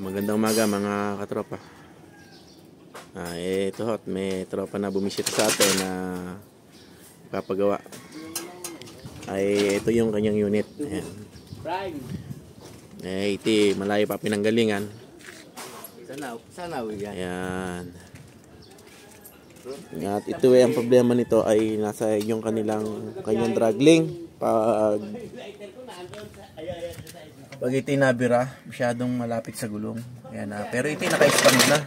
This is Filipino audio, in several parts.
Magandang umaga mga katropa. Ito hot, may tropa na bumisita sa atin na papagawa. Ito yung kanyang unit. Ayan. Ito malayo pa pinanggalingan. Sana yan. Ayan. At ito ang problema nito ay nasa yung kanyang draggling. Pag ito nabira, masyadong malapit sa gulong. Ayan, pero ito naka-expand na.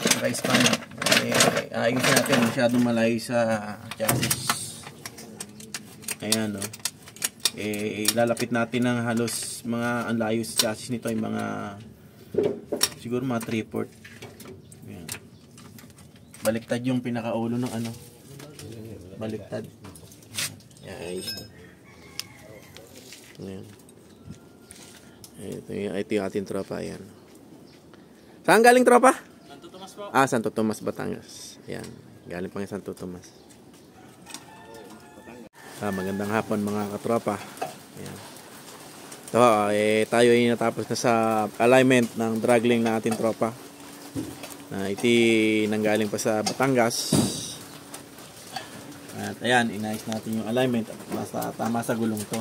Naka-expand na. Ayusin natin, masyadong malayo sa chassis. Ayan, no. Ilalapit natin ng halos mga ang layo sa chassis nito ay mga siguro mga 3/4. Ayan. Baliktad yung pinakaulo ng ano. Baliktad. Ayan, ayos na. Ayan. Ito yung ating tropa. Ayan. Saan galing tropa? Santo Tomas po. Santo Tomas, Batangas. Ayan. Galing pang Santo Tomas. Magandang hapon mga katropa. Ayan. Ito, tayo ay natapos na sa alignment ng draggling na ating tropa. Ito nanggaling pa sa Batangas. At ayan, inayos natin yung alignment. Basta tama sa gulong to.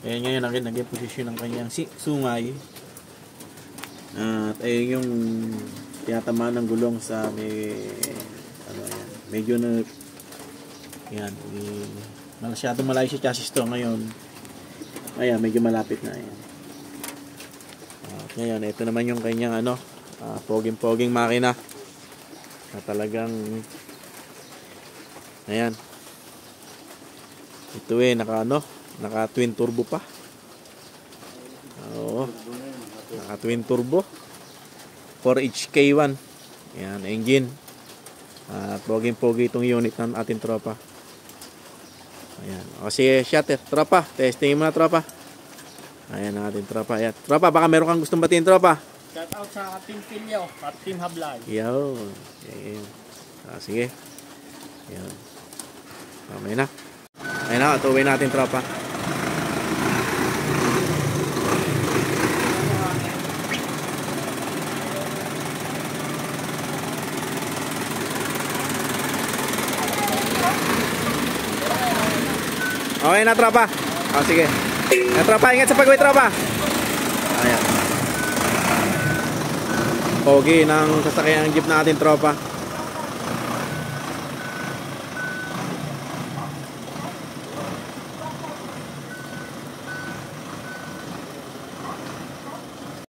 Ayan ngayon naging posisyon ng kanyang sungay. At ayun yung tinatamaan ng gulong sa ayan, medyo na ayan, masyadong malayo si chassis to ngayon. Ayan, medyo malapit na. Ayan. At ngayon, ito naman yung kanyang poging makina na talagang ayan. Ito naka twin turbo pa. Oo. Naka twin turbo. 4HK1. Ayan, engine. At poging-pogi itong unit ng ating tropa. Ayan. Kasi shutter, tropa. Testing mo na, tropa. Ayan ang ating tropa. Ayan. Tropa, baka meron kang gustong batiin, tropa. Shout out sa Team Pilyo at Team Hablay. Yo. Ayan. Sige. Ayan. Mamay na. Ayan na, tuwin natin, tropa. Okay na, tropa. Sige. Tropa, ingat sa pag-uwi, tropa. Ayan. Pogi ng sasakyan ng jeep natin, tropa.